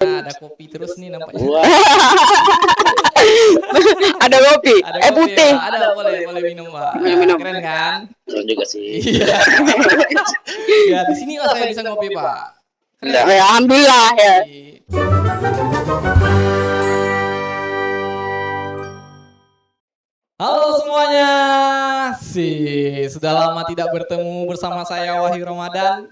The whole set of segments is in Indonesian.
Nah, ada kopi terus nih nampaknya. Wah, Ada kopi. Ada kopi, Putih. Pak. Ada boleh minum, Pak. Boleh minum. Keren kan? keren juga sih. Iya. Ya, di sini lah saya bisa ngopi, Pak. Keren. Iya. Ya, alhamdulillah ya. Halo semuanya, sudah lama tidak bertemu bersama saya Wahyu Ramadan,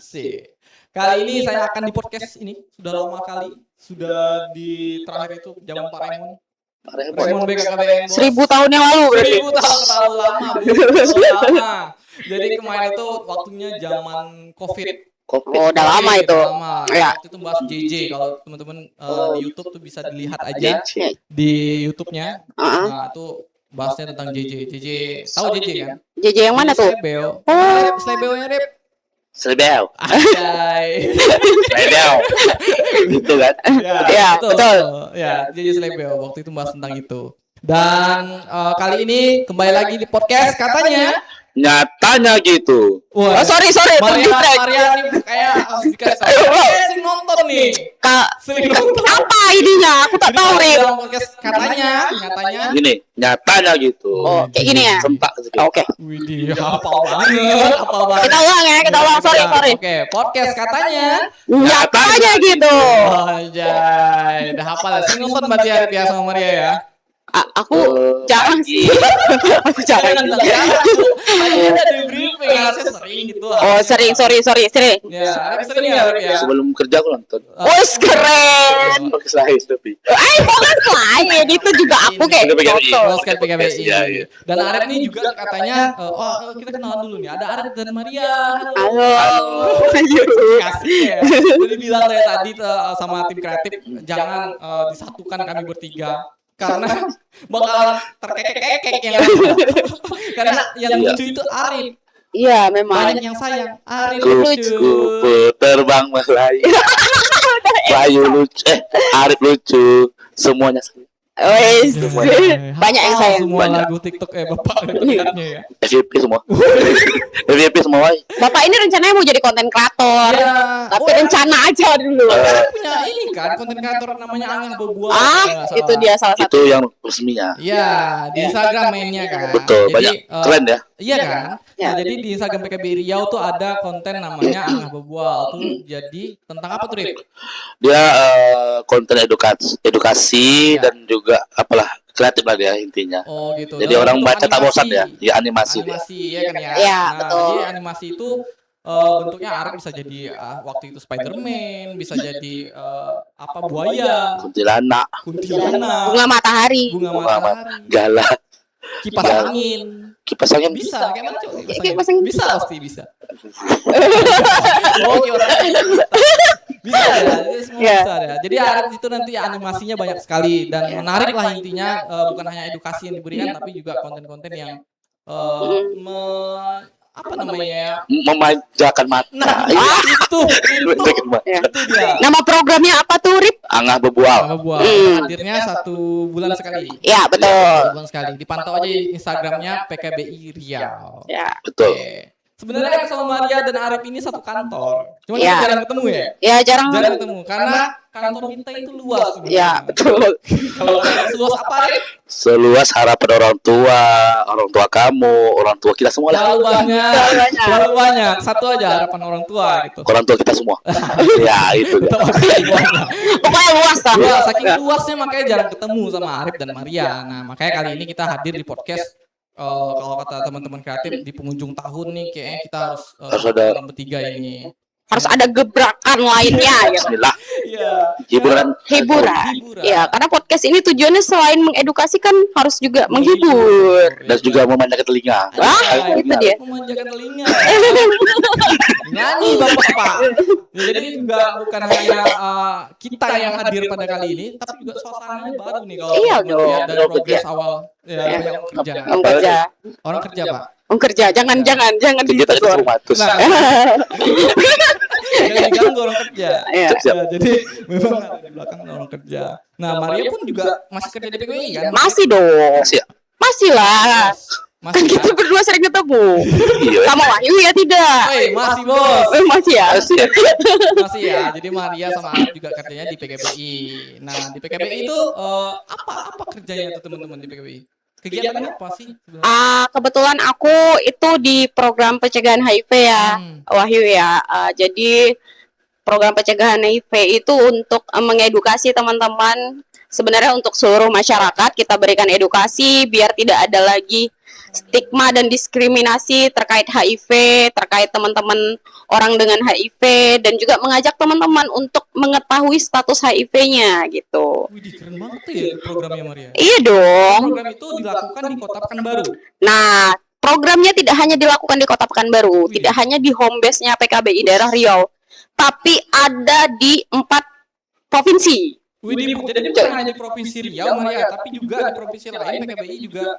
Kali ini saya akan di podcast ini, sudah lama kali, sudah di terakhir itu zaman Pak Raymond. Raymond BKKBN. 1000 tahun yang lalu berarti. 1000 tahun terlalu lama, terlalu lama. Jadi kemarin itu waktunya zaman COVID. Oh, udah lama itu. Lama. Ya. Waktu itu bahas JJ, kalau teman-teman di YouTube tuh bisa dilihat aja JJ. di YouTube-nya. Heeh. Nah, itu bahasnya tentang JJ. Tahu JJ kan? JJ yang mana tuh? Slebeo. Oh. Slebeonya Rip. Selebel. Anjay. Selebel. Gitu kan. Ya, betul. Ya, JJ Slebeo waktu itu bahas tentang itu. Dan kali ini kembali lagi di podcast katanya. Nyatanya gitu. Oh, sorry, Maria ini kayak harus dikasih tahu. Sering nonton nih. Kak, Sering nonton. apa ininya? Aku tak tahu, Rip. Dalam podcast katanya. Gini, nyatanya gitu. Oh, kayak gini ya. Sentak gitu. Oke. Widih, hafal banget. Kita ulang ya, kita ulang. Sorry. Oke, podcast katanya. Nyatanya gitu. Anjay, udah hafal ya. Sering nonton berarti Arif ya sama Maria ya. Aku jarang sih. Aku jarang. Tadi ada di briefing, harusnya sering gitu. Oh, sering. Ya, Arif sering ya Arif ya. Sebelum kerja aku nonton. Oh, keren. Podcast lain tapi. Fokus lain itu juga aku kayak Udah PKBI. foto. Oscar PKBI. Iya, iya. Dan Arif ini juga katanya, kita kenalan dulu nih. Ada Arif dan Maria. Halo. Kasih ya. Jadi bilang dari tadi sama tim kreatif jangan disatukan kami bertiga karena bakalan terkekek yang ada. Karena yang lucu itu Arif. Iya, memang. Banyak yang sayang. Arif Lucu. lucu. Terbang melayang. Bayu lucu. Arif lucu. Semuanya sayang. Wes. Banyak yang sayang. Semua Banyak. lagu TikTok Bapak lihatnya ya. FYP semua. FYP semua. Woy. Bapak ini rencananya mau jadi konten kreator. Iya. Tapi rencana aja dulu. Kan punya ini kan konten kreator namanya Angah Bobuah. Itu dia salah satu. Itu yang resminya. Iya, di Instagram mainnya kan. Betul, banyak. Keren ya. Iya kan? Ya. Nah, jadi di Instagram PKB Riau tuh ada konten namanya Angah Bobuah. Tuh jadi tentang apa tuh, Rip? Dia konten edukasi Ya. dan juga apalah kreatif lah dia intinya. Oh gitu. Jadi Dalam orang bentuk baca tak bosan ya. animasi. Ya animasi dia. Animasi ya kan ya. Iya, Nah, betul. jadi animasi itu bentuknya Arif bisa jadi waktu itu Spiderman, bisa jadi apa buaya, Kuntilanak, kuntilanak, Bunga matahari. bunga Bunga matahari, gala, kipas Gala. angin. kipas angin Bisa, kayak mana Cok? Kipas angin Bisa bisa. pasti bisa. Oh, kipas angin bisa ya, jadi semua Iya. bisa ya. Jadi Arif itu nanti animasinya banyak sekali dan menarik lah intinya, bukan hanya edukasi yang diberikan tapi juga konten-konten yang apa namanya ya? memanjakan mata. Nah, itu Memanjakan mata. Ya. itu dia. Nama programnya apa tuh, Rip? Angah bebual. Nama buah hadirnya 1 bulan sekali. Ya, betul. 1 bulan sekali. Dipantau aja Instagramnya PKBI Riau. Ya. Betul. Oke. Sebenarnya kan sama Maria dan Arif ini satu kantor. Cuma Ya. kita jarang ketemu ya. Ya, jarang. Jarang ketemu karena kantor kita itu luas. sebenarnya. Ya, betul. Kalau seluas apa, Arif? Seluas harapan orang tua kamu, orang tua kita semua lah. Terlalu banyak. Terlalu banyak. Satu aja harapan orang tua gitu. Orang tua kita semua. Ya itu. Kita pakai banyak. Pokoknya luas lah. Luas, saking luasnya makanya jarang ketemu sama Arif dan Maria. Nah, makanya kali ini kita hadir di podcast. Kalau kata teman-teman kreatif di pengunjung tahun nih, kayaknya kita harus ada- orang bertiga ini. Harus ada gebrakan lainnya gitu. Bismillah. Iya. Hiburan. Hiburan. Hiburan. Ya, karena podcast ini tujuannya selain mengedukasi kan harus juga menghibur. Dan juga memanjakan telinga. Ah, itu dia. Memanjakan telinga. Nyanyi bapak-bapak. Ya, jadi ini juga bukan hanya kita yang hadir pada kali ini, tapi juga suasananya baru nih kalau Iya teman-teman dong. lihat dari progres awal. Ya, Iya. yang kerja. Om kerja. Orang kerja, Pak. Om kerja. Jangan Kita ditegur. dekat rumah terus. Nah, jangan diganggu orang kerja. Iya. Siap. Ya, jadi memang ada di belakang orang kerja. Nah, Maria pun juga masih kerja di PKBI kan? Masih dong. Masih ya? Masih lah. Kan Masih kita ya? berdua sering ketemu. Iya. Sama Wahyu ya tidak? Woi, masih bos. Masih ya? Masih ya. Masih ya. Jadi Maria sama Arif juga kerjanya di PKBI. Nah, di PKBI itu apa kerjanya tuh teman-teman di PKBI? Kegiatannya apa sih sebenarnya? Kebetulan aku itu di program pencegahan HIV ya, Wahyu ya. Jadi program pencegahan HIV itu untuk mengedukasi teman-teman. Sebenarnya untuk seluruh masyarakat kita berikan edukasi biar tidak ada lagi stigma dan diskriminasi terkait HIV, terkait teman-teman orang dengan HIV, dan juga mengajak teman-teman untuk mengetahui status HIV-nya gitu. Wih, keren banget tuh ya programnya Maria. Iya dong. Program itu dilakukan di Kota Pekanbaru. Nah, programnya tidak hanya dilakukan di Kota Pekanbaru, tidak hanya di home base-nya PKBI daerah Riau, tapi ada di 4 provinsi. Wih, jadi bukan hanya di Provinsi Riau Maria, tapi juga di provinsi lain PKBI juga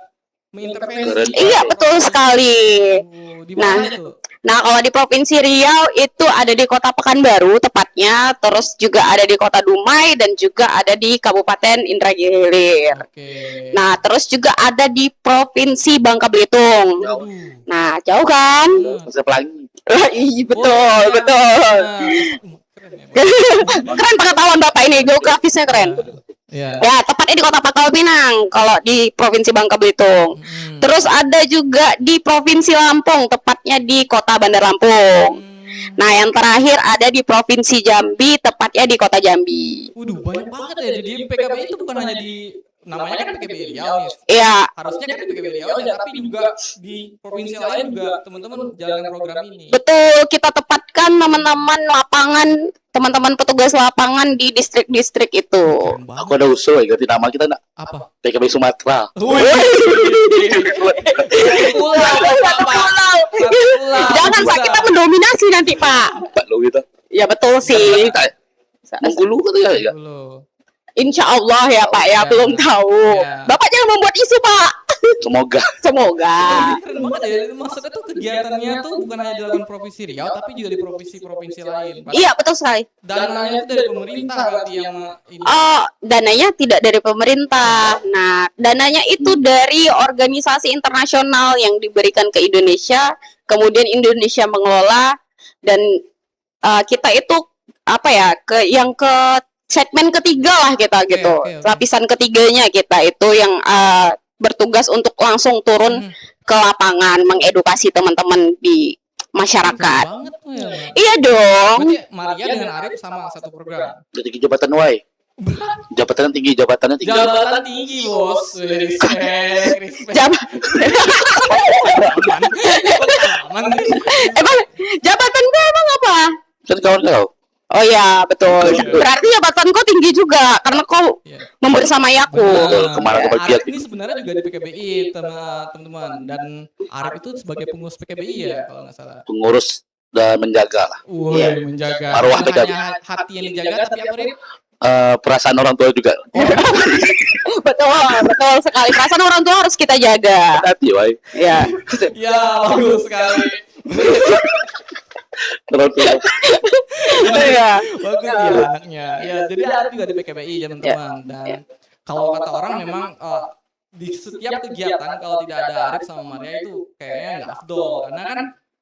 mengintervensi. Iya, betul sekali. Di mana itu? Nah, kalau di Provinsi Riau itu ada di Kota Pekanbaru tepatnya, terus juga ada di Kota Dumai dan juga ada di Kabupaten Indragiri Hilir. Oke. Nah, terus juga ada di Provinsi Bangka Belitung. Nah, jauh kan? Masih pelangi. Iya, betul, betul. Keren ya, Keren pengetahuan Bapak ini, geografisnya keren. ya. Ya, tepatnya di Kota Pangkal Pinang kalau di Provinsi Bangka Belitung. Terus ada juga di Provinsi Lampung, tepatnya di Kota Bandar Lampung. Nah, yang terakhir ada di Provinsi Jambi, tepatnya di Kota Jambi. Waduh, banyak banget ya. Jadi PKBI itu bukan hanya di namanya kan PKBI Riau nih. Iya, Harusnya kan di PKBI Riau aja, tapi juga di provinsi lain juga teman-teman jalankan program ini. betul. Kita tepatkan teman-teman lapangan, teman-teman petugas lapangan di distrik-distrik itu. Keren Aku banget. ada usul ya, ganti nama kita nak Apa? PKB Sumatera. Wih. Satu pulau. Jangan Pak, kita mendominasi nanti Pak. Pak lo gitu. Ya betul sih. Mengulu katanya ya. Insya Allah ya Pak ya, belum tahu. Ya. Bapak jangan membuat isu Pak. Semoga. Semoga. Keren banget ya. Maksudnya tuh kegiatannya tuh bukan hanya dilakukan provinsi Riau, tapi juga di provinsi-provinsi lain. Iya betul sekali. Dananya itu dari pemerintah berarti yang ini. Oh, dananya tidak dari pemerintah. Nah, dananya itu dari organisasi internasional yang diberikan ke Indonesia, kemudian Indonesia mengelola, dan kita itu apa ya, ke segmen ketiga lah kita gitu. Oke. Lapisan ketiganya kita itu yang bertugas untuk langsung turun ke lapangan mengedukasi teman-teman di masyarakat. Keren banget tuh ya. Iya dong. Berarti Maria dengan Arif sama satu program. Jadi jabatan wae. Jabatannya tinggi. Jabatan tinggi bos. Respect. Pengalaman. Emang jabatan gue emang apa? Kan kawan kau. Oh ya betul. Berarti jabatan kau tinggi juga karena kau membersamai aku. Kemarin aku Arif ini sebenarnya juga di PKBI teman-teman, dan Arif itu sebagai pengurus PKBI ya kalau nggak salah. Pengurus dan menjaga lah. Menjaga. Marwah Bukan PKBI. hanya hati yang dijaga, tapi apa Rif? Perasaan orang tua juga. Betul sekali. Perasaan orang tua harus kita jaga. Hati wae. Ya. Ya bagus sekali. Orang tua. Iya. Bagus ya anaknya. Ya jadi Arif juga di PKBI teman-teman, dan kalau kata orang memang di setiap kegiatan kalau tidak ada Arif sama Maria itu kayaknya nggak afdol, karena kan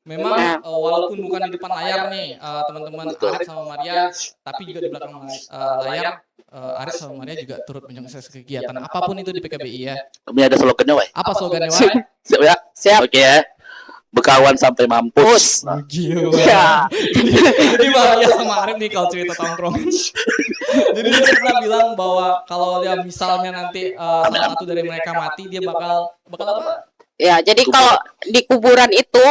memang walaupun bukan di depan layar nih teman-teman Arif sama Maria, tapi juga di belakang layar Arif sama Maria juga turut menyukses kegiatan apapun itu di PKBI ya. Kami ada slogannya wae. Apa slogannya Wai? Siap ya? Siap. Oke ya. Bekawan sampai mampus. Nah, Ya. Jadi Maria sama Arif nih kalau cerita tongkrongan. Jadi dia pernah bilang bahwa kalau dia misalnya nanti salah satu dari mereka mati, dia bakal apa? Ya, jadi kalau di kuburan itu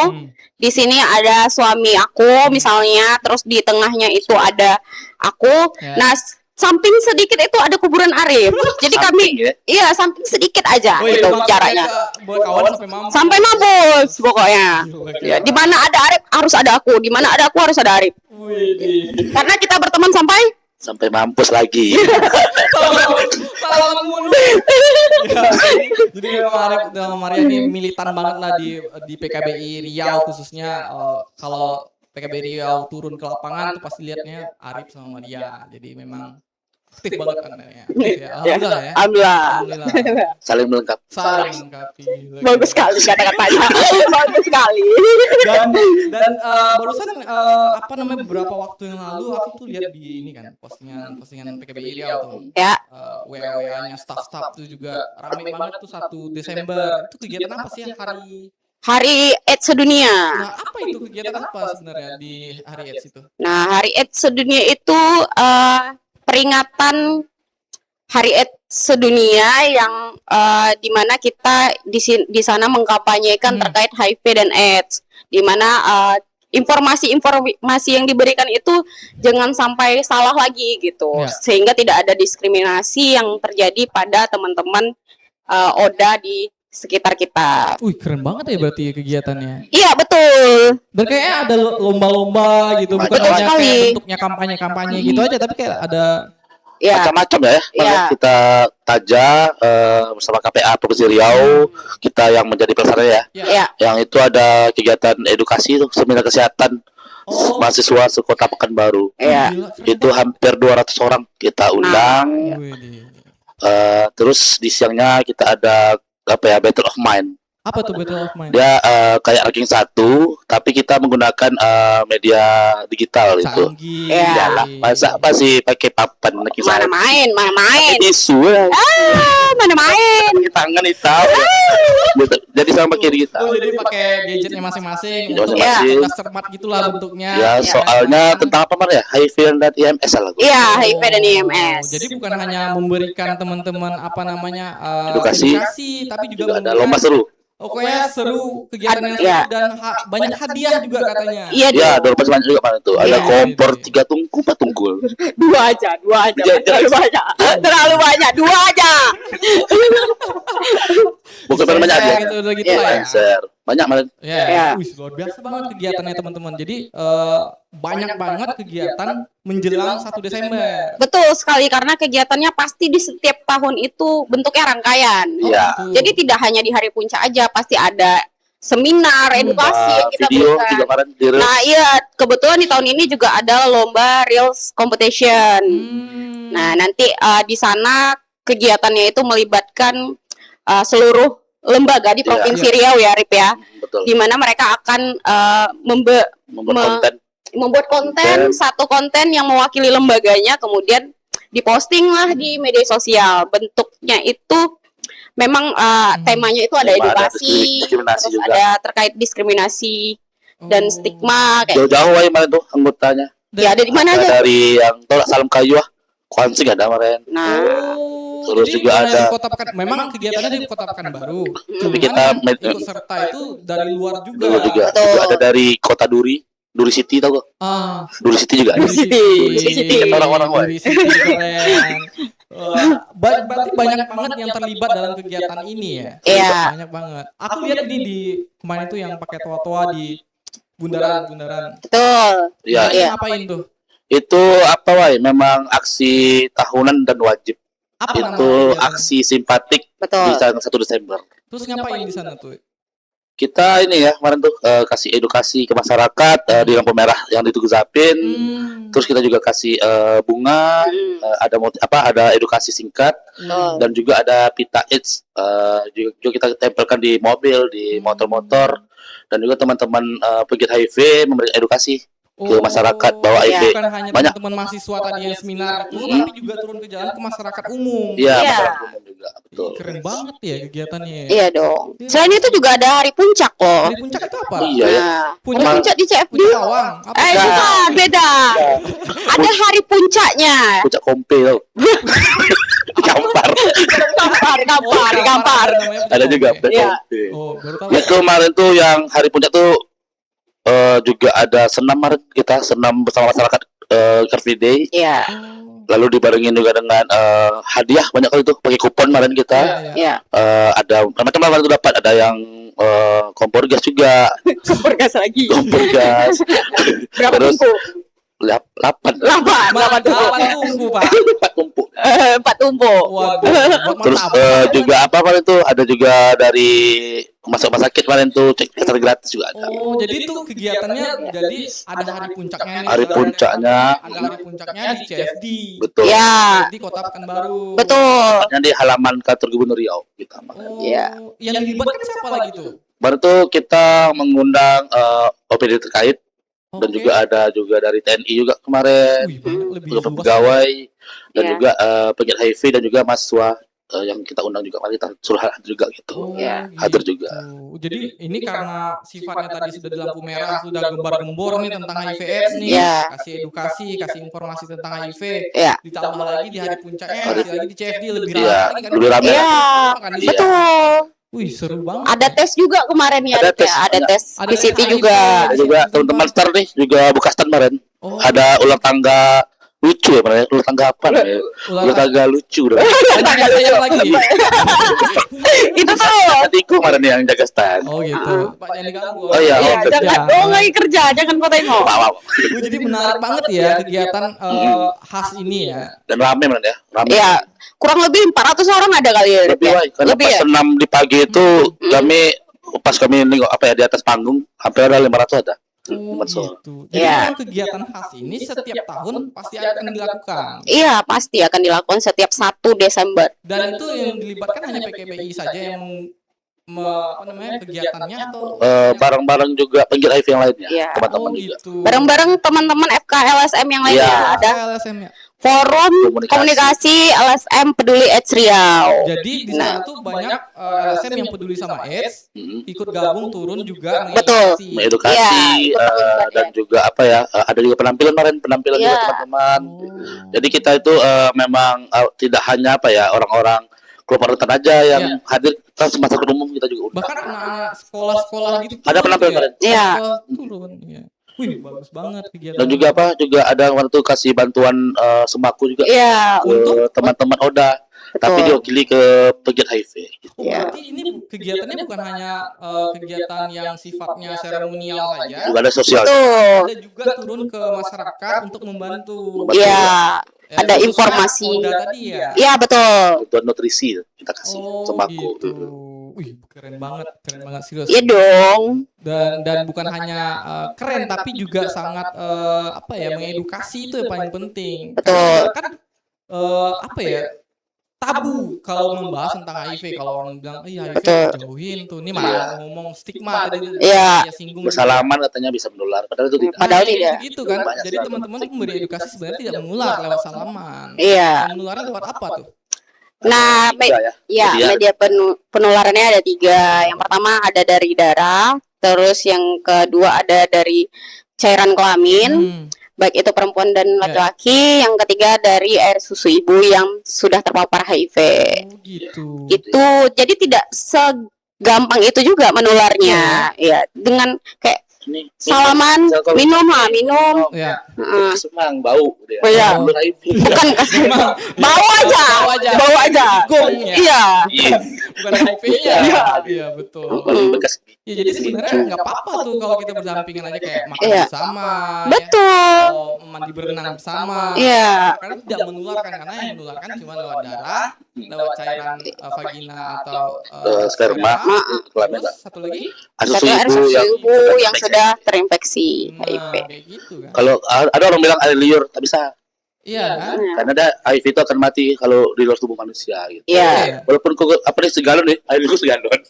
di sini ada suami aku misalnya, terus di tengahnya itu ada aku. Ya. Nah, samping sedikit itu ada kuburan Arif. Jadi kami ya? iya samping sedikit aja Oh, iya, itu maksudnya jaraknya. Berkawan sampai mampus. Sampai mampus pokoknya. Ya, di mana ada Arif harus ada aku, di mana ada aku harus ada Arif. Wih, Karena kita berteman sampai mampus lagi. salah mulu. Ya, jadi memang Arif sama Maria ini militan banget lah di PKBI Riau khususnya. Kalau PKBI Riau turun ke lapangan tuh pasti lihatnya Arif sama Maria. Jadi memang Aktif banget Anda ya. Aktif ya. Alhamdulillah ya. Alhamdulillah. Alhamdulillah. Saling melengkapi. Saling melengkapi. Bagus sekali kata-katanya. Bagus sekali. Dan barusan apa namanya beberapa waktu yang lalu aku tuh lihat di ini kan postingan PKBI Riau tuh. Ya. WA-nya staff-staff tuh juga rame banget tuh 1 Desember. Itu kegiatan apa sih Hari AIDS sedunia. Nah, apa itu kegiatan apa sebenarnya di hari AIDS itu? Nah, Hari AIDS sedunia itu peringatan Hari AIDS sedunia yang di mana kita di sana mengkampanyekan terkait HIV dan AIDS, di mana informasi yang diberikan itu jangan sampai salah lagi gitu, sehingga tidak ada diskriminasi yang terjadi pada teman-teman ODA di sekitar kita. Wih, keren banget ya berarti kegiatannya. Iya, betul. Dan kayaknya ada lomba-lomba gitu, bukan Betul hanya sekali. kayak bentuknya kampanye-kampanye gitu aja, tapi kayak ada Ya. Macam-macam ya. Iya. Kita Taja bersama KPA Provinsi Riau, kita yang menjadi pelaksana ya. Ya. Yang itu ada kegiatan edukasi tuh, seminar kesehatan mahasiswa sekota Pekanbaru. Iya. Gila, keren Itu hampir 200 orang kita undang. banget. Wih, Terus di siangnya kita ada Battle of Mind. apa tuh Battle of Mind? Dia kayak ranking 1, tapi kita menggunakan media digital itu. Canggih. Iya. Iyalah, masa apa sih pakai papan ranking Mana 1? main. Isu ya. Mana main. Pakai tangan hitam. Jadi sama pakai digital. Oh, jadi pakai gadgetnya masing-masing untuk Masing-masing. cerdas cermat gitulah bentuknya. Ya, soalnya tentang apa Mar ya? HIV dan IMS lah. Iya, HIV dan IMS. Jadi bukan hanya memberikan teman-teman apa namanya Edukasi. tapi juga Juga ada memberikan- lomba seru. Pokoknya seru kegiatan yang Iya. seru dan banyak hadiah juga katanya. Iya, Ya, ada lomba selanjutnya juga Pak itu. Ada Iya. kompor 3 tungku, 4 tungkul. dua aja. Iya, Terlalu banyak. Terlalu banyak. 2 aja. Bukan banyak aja. Gitu, gitu Iya, lah ya. Share. Banyak Mar. Ya, Ya. wih, luar biasa banget kegiatannya teman-teman. Jadi banyak banget kegiatan menjelang 1 Desember. Betul sekali, karena kegiatannya pasti di setiap tahun itu bentuknya rangkaian. Iya. Gitu. Jadi tidak hanya di hari puncak aja, pasti ada seminar, edukasi yang kita Video berikan. juga kemarin di Nah, iya, kebetulan di tahun ini juga ada lomba Reels Competition. Nah, nanti di sana kegiatannya itu melibatkan seluruh lembaga di Iya. Provinsi Riau ya, Rip ya. betul. Di mana mereka akan Membuat konten. membuat konten, satu konten yang mewakili lembaganya, kemudian diposting lah di media sosial. Bentuknya itu memang temanya itu ada Tema ada edukasi, diskriminasi terus juga. ada terkait diskriminasi dan stigma kayak Jauh-jauh aja kemarin tuh anggotanya. ya, ada di mana Ada aja. dari yang tolak Salam Kayu Kuansing ada kemarin. Nah, Terus jadi juga bukan ada- di Kota memang kegiatannya di Kota Pekanbaru. Tapi kita Cuman yang ikut serta itu dari luar juga. dulu juga. Betul. Juga ada dari Kota Duri City tau gak? Ah, Duri City juga ada. Duri City. Duri City kan orang-orang woy. Duri City, keren. Berarti banyak banget yang terlibat dalam kegiatan ini ya. Iya. Banyak banget. Aku lihat ini di kemarin itu yang pakai toa-toa di bundaran. betul. Iya. Iya. Ngapain tuh? Itu apa woy? Memang aksi tahunan dan wajib. Apa nama Itu kegiatan? aksi simpatik di Betul. tanggal 1 Desember. Terus ngapain di sana tuh? Kita ini ya kemarin tuh kasih edukasi ke masyarakat di lampu merah yang di Tugu Zapin. Terus kita juga kasih bunga, ada edukasi singkat Betul. dan juga ada pita AIDS juga kita tempelkan di mobil, di motor-motor, dan juga teman-teman pegiat HIV memberikan edukasi ke masyarakat bahwa iya. HIV Bukan hanya banyak. teman-teman mahasiswa tadi yang seminar itu, tapi juga turun ke jalan ke masyarakat umum. Iya, Iya. masyarakat umum juga betul. Keren banget ya kegiatannya. Iya dong. Selain itu juga ada hari puncak loh. Hari puncak itu apa? Iya ya. Nah, Puncak- hari puncak di CFD. Puncak Awang. Apa? Bukan, beda. Ada hari puncaknya. Puncak kompe tau. Gampar. Gampar. namanya puncak Ada juga Kompe. puncak Iya. kompe. Oh, baru tahu. Itu kemarin tuh yang hari puncak tuh juga ada senam kemarin kita senam bersama masyarakat Car Free Day. Iya. Lalu dibarengin juga dengan hadiah banyak kali tuh pakai kupon kemarin kita. Iya. Iya. Ada macam-macam itu dapat, ada yang kompor gas juga, Bergas lagi. kompor gas. Berapa Terus tungku? 8 8 Delapan tunggu, Pak. 4 tumpuk. Empat tumpuk. Waduh, buat Terus martabak. juga apa kemarin tuh ada juga dari masuk rumah sakit kemarin tuh cek kesehatan gratis juga ada. Oh, jadi itu kegiatannya jadi ada hari puncaknya nih. Hari saudara. puncaknya. Ada hari puncaknya di CFD. Betul. Ya, Di Kota Pekanbaru. betul. Tepatnya di halaman kantor Gubernur Riau kita. Oh, Iya. yang dilibatkan siapa lagi tuh? Baru tuh kita mengundang OPD terkait dan Oke. juga ada juga dari TNI juga kemarin, Wih, banyak, lebih beberapa luas. pegawai dan Iya. juga pegiat HIV dan juga mahasiswa yang kita undang juga kemarin kita suruh hadir juga gitu. Oh, Ya. Hadir juga. Jadi ini karena sifatnya tadi sudah di lampu merah, sudah gembar-gembor nih tentang HIV/AIDS nih, Ya. kasih edukasi, kasih informasi tentang HIV. Ya. Ditambah lagi di hari puncaknya, kasih lagi di CFD lebih Iya, ramai lagi kan? lebih ramai. Iya, Kan di- betul. Wih, seru banget. Ada tes juga kemarin ya, Ada tes, ada banyak. tes Ada PCT tes juga. HIV. Ada juga teman-teman star nih juga buka stand kemarin. Oh, Ada ulang tangga lucu ya kemarin, ulang tangga apa namanya? Ulang tangga lucu dah. Tanya saya lagi. Itu tuh. Nanti aku kemarin yang jaga stand. Oh gitu. Pak jangan diganggu. Oh, iya, Iya, kerja. jangan lagi kerja, jangan kau tengok. Wow. Jadi menarik banget ya kegiatan khas ini ya. Dan rame kemarin ya, rame. Iya, kurang lebih 400 orang ada kali ya. Lebih, Wai. Karena Lebih pas ya? senam di pagi itu kami pas kami nengok apa ya di atas panggung hampir ada 500 ada. Oh Betul. gitu. Jadi Iya. memang kegiatan khas ini setiap tahun pasti akan dilakukan. Iya, pasti akan dilakukan setiap 1 Desember. Dan itu yang dilibatkan hanya PKPI saja yang apa namanya kegiatannya atau Bareng-bareng juga penggiat HIV yang lainnya, Iya. teman-teman oh juga. gitu. Bareng-bareng teman-teman FK LSM yang lainnya Iya. ada LSM ya. Forum Komunikasi. Komunikasi LSM Peduli AIDS Riau. Jadi di sana tuh banyak LSM yang peduli sama AIDS ikut gabung turun juga Betul. Mengedukasi Iya, betul, dan juga apa ya ada juga penampilan kemarin penampilan juga Iya. teman-teman. Oh. Jadi kita itu memang tidak hanya apa ya orang-orang kelompok rentan aja yang Iya. hadir, kan masyarakat umum kita juga undang. Bahkan anak-anak sekolah-sekolah gitu Ada penampilan kemarin. Iya. Sekolah turun iya. Wih, bagus banget kegiatan. Dan juga apa juga ada waktu kasih bantuan sembako juga Iya, ke Untuk? teman-teman ODA, tapi Betul. diwakili ke pegiat HIV. Oh, Iya. berarti ini kegiatannya bukan hanya kegiatan yang sifatnya seremonial saja, Juga ada sosial. betul. ada juga turun ke masyarakat untuk membantu. Iya, Ya, ada khususnya informasi. Oda tadi ya. Iya, betul. Bantuan nutrisi kita kasih Oh, sembako. gitu. Wih, keren banget serius. Iya dong. Dan bukan hanya keren tapi juga sangat apa ya mengedukasi itu yang paling penting. Betul. Kan apa ya tabu kalau membahas tentang HIV, kalau orang bilang iya HIV Betul. jauhin tuh ini malah ngomong stigma tadi Iya. ya singgung Bersalaman katanya bisa menular, padahal itu tidak. Padahal Nah, tidak. gitu kan. Banyak Jadi sekali. teman-teman tuh memberi edukasi sebenarnya tidak menular lewat salaman. Iya. Menularnya lewat apa tuh? Nah, Tiga ya. ya, Media. media penularannya ada 3. Yang pertama ada dari darah, terus yang kedua ada dari cairan kelamin, baik itu perempuan dan laki-laki. Yang ketiga dari air susu ibu yang sudah terpapar HIV. Oh gitu. Itu jadi tidak segampang itu juga menularnya. Ya, dengan kayak Ini salaman, misal kalau- minum lah, minum. Ya. Heeh. Semang bau dia. Oh, iya. Belum HIV. Bukan Emang, bawa aja, Bawa aja. bawa aja. Gong ya. Iya. Iya. bukan HIV-nya. Iya. Iya, betul. Paling bekas. Ya jadi sebenarnya nggak apa-apa tuh kalau kita berdampingan aja kayak makan Iya. bersama, Betul. ya, atau mandi berenang bersama. Iya. Karena tidak menularkan karena yang menularkan cuma lewat darah, lewat cairan vagina atau Sperma, kelamin. Terus satu lagi, Susu Satu air ibu susu yang ibu yang sudah terinfeksi nah, HIV. kayak gitu kan. kalau ada orang bilang air liur, tak bisa. Iya kan? Karena ada HIV itu akan mati kalau di luar tubuh manusia gitu. Iya. Walaupun kok apa nih segalon nih, air liur segalon.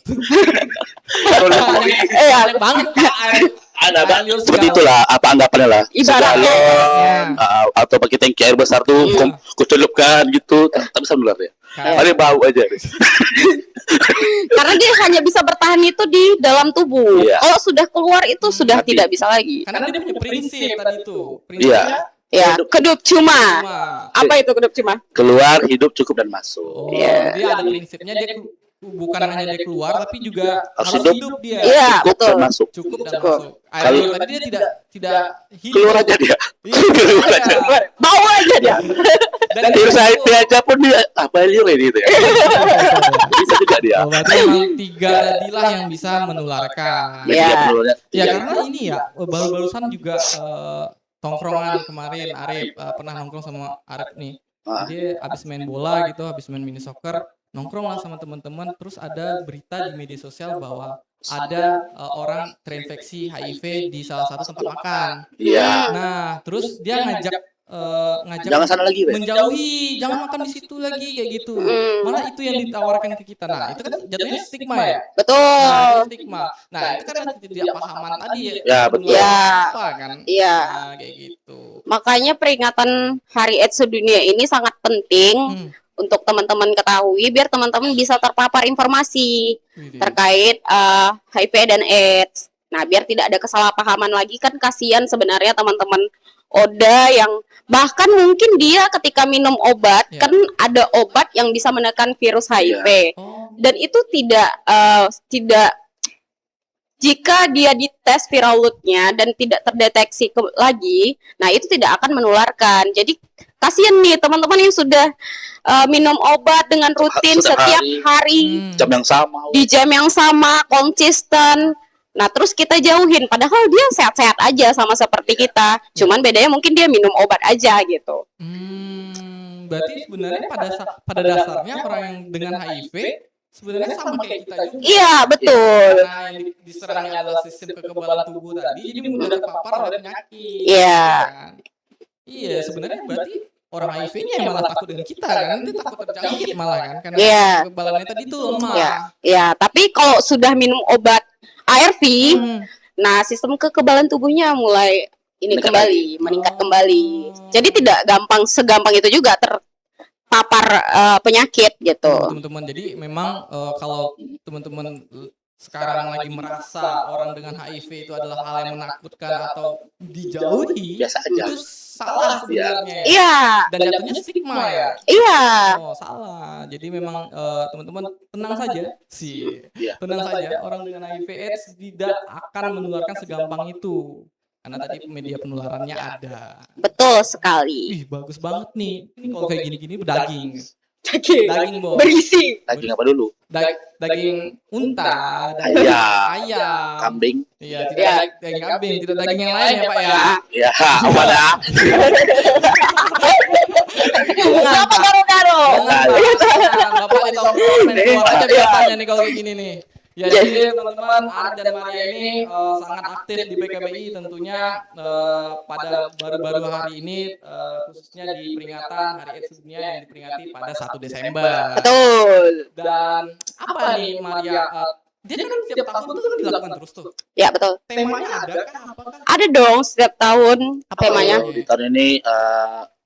Kalau di Banyak banget air. ada Air liur seperti segalon. itulah apa anggapannya lah. Ibaratnya. Segalon, atau pakai tangki air besar tuh Iya. kucelupkan gitu, tak bisa menular ya. Kayak- Paling bau aja. Karena dia hanya bisa bertahan itu di dalam tubuh. Iya. Kalau sudah keluar itu sudah Mati. tidak bisa lagi. Karena dia punya prinsip tadi tuh. Iya. Prinsipnya Ya, kedup cuma. cuma. Apa itu kedup cuma? Keluar hidup cukup dan masuk. Oh, Iya. dia ada prinsipnya dia bukan hanya dia keluar tapi juga Harus harus hidup. hidup dia. Iya, Cukup betul. dan masuk. Cukup dan Cukup. masuk. Air Kalau- liur tadi dia tidak hidup. Keluar aja dia. Iya, Keluar iya. aja. Bawa aja dia. Dan Virus itu- HIV aja pun dia apa liur ini gitu ya. Bisa juga dia. Oh, berarti memang 3 tadilah yang bisa menularkan. Iya. Dia penurunnya. Ya karena ini ya baru-barusan juga tongkrongan kemarin Arif pernah nongkrong sama Arif nih. Jadi abis main bola gitu, abis main mini soccer, nongkrong lah sama teman-teman. Terus ada berita di media sosial bahwa ada orang terinfeksi HIV di salah satu tempat makan. Iya. Nah, terus dia ngajak Jangan sana lagi, Be. menjauhi, jangan makan di situ lagi kayak gitu. Malah itu yang ditawarkan ke kita. Nah, itu kan jatuhnya stigma ya. Nah, Betul. itu stigma. Nah, itu kan tidak pahaman tadi ya. Ya, betul. Ya. Apa kan? Iya. Nah, kayak gitu. Makanya peringatan Hari AIDS Sedunia ini sangat penting untuk teman-teman ketahui biar teman-teman bisa terpapar informasi terkait HIV dan AIDS. Nah, biar tidak ada kesalahpahaman lagi, kan kasihan sebenarnya teman-teman Oda yang bahkan mungkin dia ketika minum obat, kan ada obat yang bisa menekan virus HIV. Dan itu tidak jika dia dites viral load-nya dan tidak terdeteksi lagi, nah itu tidak akan menularkan. Jadi kasihan nih teman-teman yang sudah minum obat dengan rutin setiap hari jam yang sama, di jam yang sama, konsisten. Nah terus kita jauhin, padahal dia sehat-sehat aja sama seperti kita. Cuman bedanya mungkin dia minum obat aja gitu. Berarti sebenarnya pada dasarnya orang yang dengan HIV sebenarnya sama kayak kita juga. Iya, betul. Karena yang diserang adalah sistem kekebalan tubuh tadi, jadi mudah terpapar oleh penyakit. Iya. Kan? Iya, sebenarnya berarti orang HIV-nya yang malah takut dengan kita kan, dia takut terjangkit malah kan, karena kekebalannya tadi itu lemah. Iya, tapi kalau sudah minum obat ARV, nah sistem kekebalan tubuhnya mulai meningkat kembali. Jadi tidak segampang itu juga terpapar penyakit gitu. Teman-teman, jadi memang kalau teman-teman sekarang lagi merasa orang dengan HIV itu adalah hal yang menakutkan atau dijauhi, biasa aja. Itu salah sebenarnya. Iya. Dan jatuhnya stigma ya. Iya. Oh, salah. Jadi memang teman-teman tenang saja sih. Tenang saja, orang dengan HIV/AIDS tidak akan menularkan segampang itu. Karena tadi media penularannya ada. Betul sekali. Ih, bagus banget nih. Ini kalau kayak gini-gini daging. Daging Bos. berisi. Daging apa dulu? Daging unta, ayam, kambing. Iya, tidak daging kambing, tidak daging yang lain ya Pak ya. Iya, mana? Bapak garo-garo. Bapak di tongkrongan main keluar aja biasanya nih kalau kayak gini nih. Ya, jadi teman-teman, Arik dan Maria ini sangat aktif di PKBI tentunya pada baru-baru hari ini, khususnya di peringatan Hari AIDS Sedunia yang diperingati pada 1 Desember. Betul. Dan apa nih Maria? Dia kan setiap tahun itu kan dilakukan terus tuh. Ya, betul. Temanya ada kan? Apakah? Ada dong setiap tahun temanya. Di tahun ini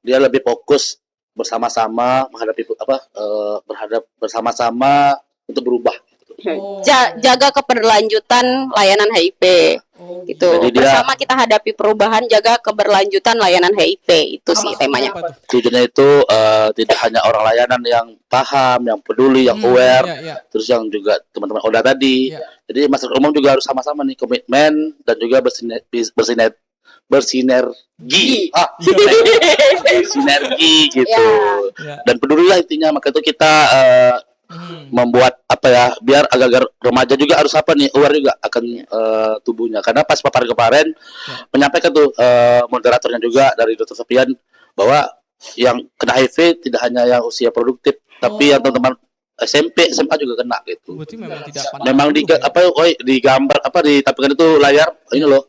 dia lebih fokus bersama-sama menghadapi berhadap bersama-sama untuk berubah. Jaga keberlanjutan layanan HIV gitu. Jadi Bersama kita hadapi perubahan, jaga keberlanjutan layanan HIV, itu sih temanya. Tujuannya itu tidak hanya orang layanan yang paham, yang peduli, yang aware, terus yang juga teman-teman Oda tadi. Jadi masyarakat umum juga harus sama-sama nih komitmen dan juga bersinergi bersinergi gitu. Dan pedulilah intinya. Maka itu kita membuat biar agar remaja juga harus aware juga akan tubuhnya. Karena pas paparan kemarin menyampaikan tuh moderatornya juga dari Dr. Sofian bahwa yang kena HIV tidak hanya yang usia produktif, tapi yang teman-teman SMP, SMA juga kena gitu. Berarti memang tidak pandang. Memang digambar ditampilkan itu layar ini loh,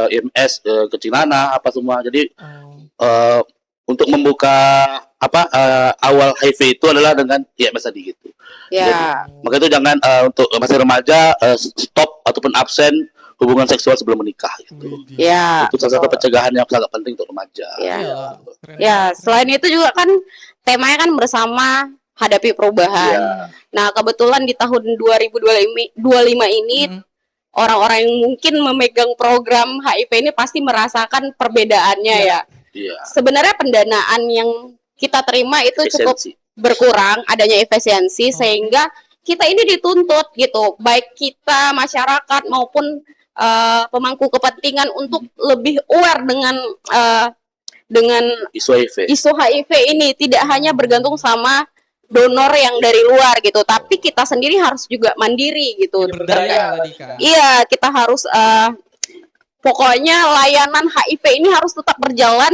IMS kecinana semua. Jadi untuk membuka awal HIV itu adalah dengan IMS tadi gitu. Jadi, maka itu jangan untuk masih remaja stop ataupun absen hubungan seksual sebelum menikah gitu. Itu salah satu pencegahan yang sangat penting untuk remaja. Selain itu juga kan temanya kan bersama hadapi perubahan. Nah, kebetulan di tahun 2025 ini orang-orang yang mungkin memegang program HIV ini pasti merasakan perbedaannya ya. Sebenarnya pendanaan yang kita terima itu cukup berkurang, adanya efisiensi, sehingga kita ini dituntut gitu, baik kita masyarakat maupun pemangku kepentingan untuk lebih aware dengan isu HIV ini, tidak hanya bergantung sama donor yang dari luar gitu, tapi kita sendiri harus juga mandiri gitu. Berdaya tadi kan. Iya, kita harus pokoknya layanan HIV ini harus tetap berjalan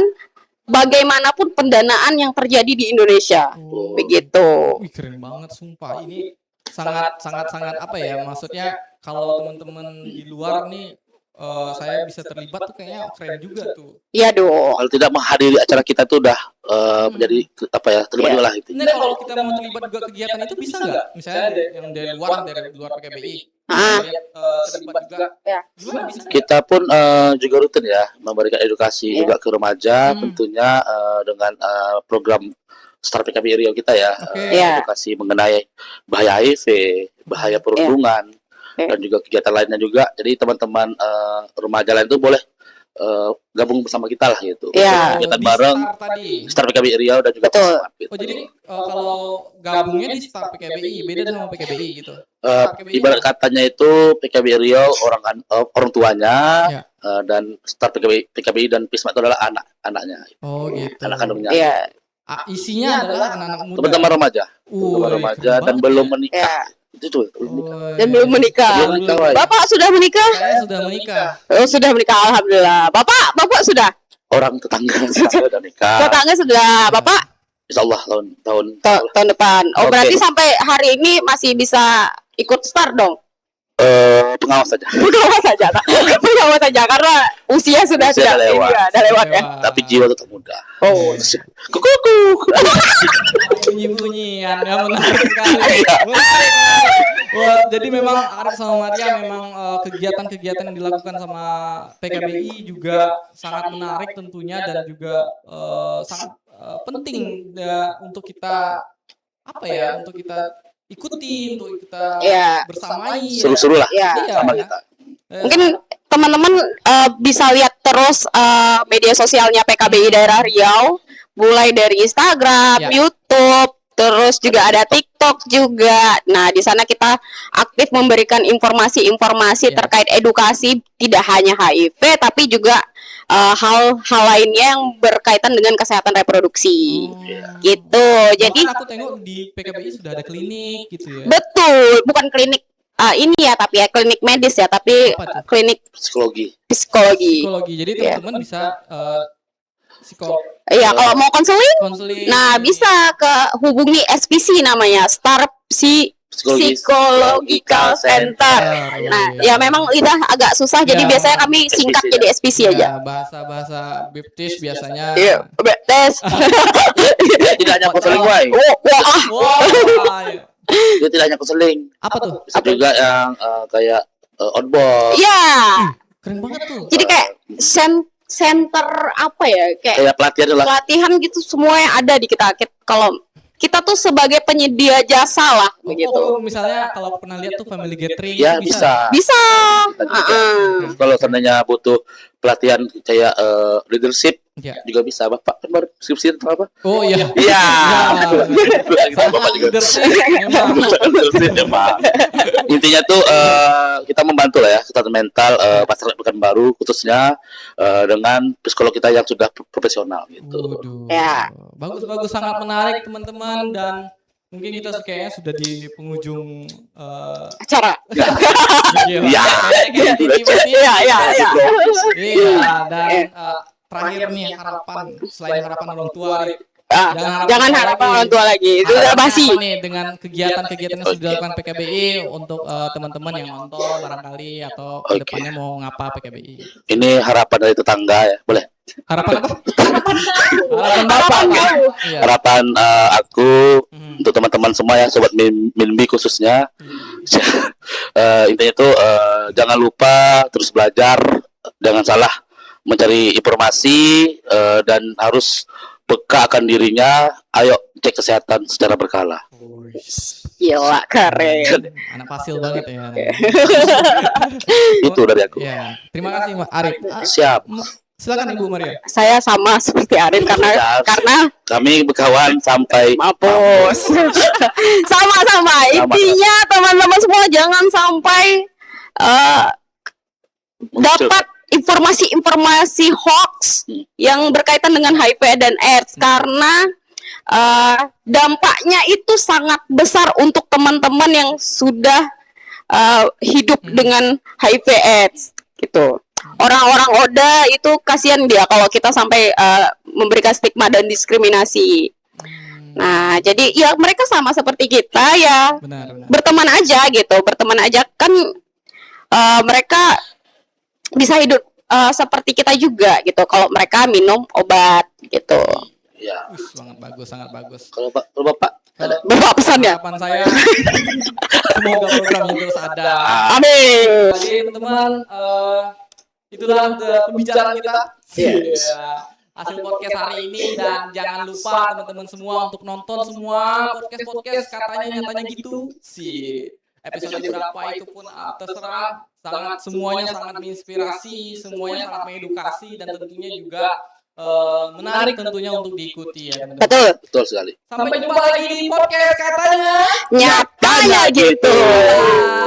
bagaimanapun pendanaan yang terjadi di Indonesia. Oh. Begitu. Wih, keren banget sumpah. Ini sangat apa ya? Maksudnya kalau teman-teman di luar nih saya bisa terlibat tuh kayaknya keren juga tuh. Iya dong. Kalau tidak menghadiri acara kita tuh udah menjadi apa ya, terlibat Iya. lah itu. Nah, kalau kita mau terlibat juga kegiatan itu bisa nggak? Misalnya yang dari luar PKBI. Ah. Terlibat juga. Ya. Gimana bisa? Kita pun juga rutin ya memberikan edukasi Iya. juga ke remaja, Hmm. tentunya dengan program Start PKBI Riau kita ya, Oke. Iya. edukasi mengenai bahaya HIV, bahaya perundungan, Iya. dan juga kegiatan lainnya juga. Jadi teman-teman remaja lain itu boleh gabung bersama kita lah gitu. Iya. Kegiatan Di bareng Start tadi. Start PKBI Riau dan juga Betul. Pusat, gitu. Oh jadi kalau gabungnya di Start PKBI beda sama PKBI gitu. Eh, ibarat katanya itu PKBI Riau orang tuanya, Ya. dan Start PKBI dan Pisma itu adalah anak-anaknya, Oh gitu. anak kandungnya. Iya. Isinya adalah anak-anak muda. Teman-teman remaja, Wih, remaja keren dan banget belum ya. menikah. Iya. Itu tuh, belum menikah. Oh, Dan belum menikah. Belum menikah, Wai. Bapak sudah menikah? Saya sudah menikah. Oh, sudah menikah, alhamdulillah. Bapak sudah? Orang tetangga sudah nikah. Tetangga sudah. Bapak Insya Allah tahun depan. Oh, Oke. berarti sampai hari ini masih bisa ikut start dong? pengawas saja. Pengawas saja, Kak. Pengawas saja karena usia sudah Usia tidak udah lewat. udah lewat ya. Tapi jiwa tetap muda. Oh, Kuku. Bunyi-bunyian ya menarik sekali. Menarik. Wah, jadi memang Arif sama Maria memang kegiatan-kegiatan yang dilakukan sama PKBI juga sangat menarik tentunya dan juga sangat penting ya, untuk kita apa ya, untuk kita ikuti, untuk kita Iya. bersamai. Seru-seru lah Iya. sama ya. kita. Mungkin teman-teman bisa lihat terus media sosialnya PKBI Daerah Riau, mulai dari Instagram, Ya. YouTube, terus juga ada TikTok juga. Nah, di sana kita aktif memberikan informasi-informasi Ya. terkait edukasi tidak hanya HIV, tapi juga hal-hal lainnya yang berkaitan dengan kesehatan reproduksi. Gitu. Jadi Bahkan aku tengok di PKBI sudah ada klinik gitu ya. betul, bukan klinik ini ya, tapi ya klinik medis ya, tapi Apa tuh? klinik Psikologi. psikologi. Psikologi. Jadi Iya. teman-teman bisa psikolog Iya, kalau mau konseling, konseling. nah bisa ke hubungi SPC namanya, Star Psychological Center. Nah, ya memang lidah agak susah, jadi Ya. biasanya kami singkat SPC, jadi SPC aja. Ya, bahasa-bahasa baptis biasanya. Iya, tes. Tidak hanya konseling, Wai. Wah, Wah, ya. Dia tidak hanya konseling. Apa tuh? Bisa juga yang kayak outbound, iya. Keren banget tuh. Jadi kayak center apa ya, kayak kayak pelatihan lah. pelatihan gitu, semua yang ada di kita. Kalau kita tuh sebagai penyedia jasa lah begitu. Oh, misalnya kalau pernah lihat tuh family gathering Ya itu bisa. Bisa. Dan juga, Heeh. kalau seandainya butuh pelatihan kayak leadership Ya. juga bisa. Bapak kan baru skripsi tentang apa? Oh iya. Iya. Sama Bapak juga. leadership memang. Leadership memang. Intinya tuh kita membantu lah ya kesehatan mental masyarakat Pekanbaru khususnya dengan psikolog kita yang sudah profesional gitu. Waduh. Ya. Bagus sangat menarik teman-teman, dan mungkin kita kayaknya sudah di penghujung Acara. Iya. Iya, iya, iya. Iya, dan terakhir nih harapan, selain harapan orang tua, Arif. Jangan harapan orang tua lagi. Itu udah Harapan basi. apa nih dengan kegiatan-kegiatan yang sudah dilakukan PKBI untuk teman-teman yang nonton barangkali atau Oke. kedepannya mau ngapa PKBI? Ini harapan dari tetangga ya, boleh? Harapan apa? Harapan bapak. Pak. Iya. Harapan aku Hmm. untuk teman-teman semua ya, sobat Minbi khususnya. Intinya tuh jangan lupa terus belajar, jangan salah mencari informasi, dan harus peka akan dirinya. Ayo cek kesehatan secara berkala. Gila, keren. Anak fasil banget ya. Itu dari aku. Ya, terima kasih Mbak Arif. Siap. Silakan Ibu Maria. Saya sama seperti Arin karena Ya, karena kami berkawan sampai mampus. Sama-sama. Intinya teman-teman semua jangan sampai dapat informasi-informasi hoax yang berkaitan dengan HIV dan AIDS, karena dampaknya itu sangat besar untuk teman-teman yang sudah hidup dengan HIV AIDS gitu. Orang-orang ODA itu kasihan dia kalau kita sampai memberikan stigma dan diskriminasi. Nah, jadi ya mereka sama seperti kita ya, Benar. berteman aja gitu, berteman aja kan, mereka bisa hidup seperti kita juga gitu. Kalau mereka minum obat gitu. Ya. Sangat bagus, sangat bagus. Kalau Bapak ada? Berapa pesan ya? Harapan saya semoga program ini terus ada. Amin. Jadi teman-teman, itulah pembicaraan kita. Yes. Hasil podcast hari ini, dan jangan lupa teman-teman semua untuk nonton semua podcast katanya nyatanya gitu. Episode berapa itu pun terserah, semuanya sangat menginspirasi, semuanya sangat mengedukasi, dan tentunya juga menarik tentunya untuk diikuti ya teman-teman. Betul. Betul sekali. Sampai jumpa lagi di podcast katanya Nyatanya gitu. Dadah.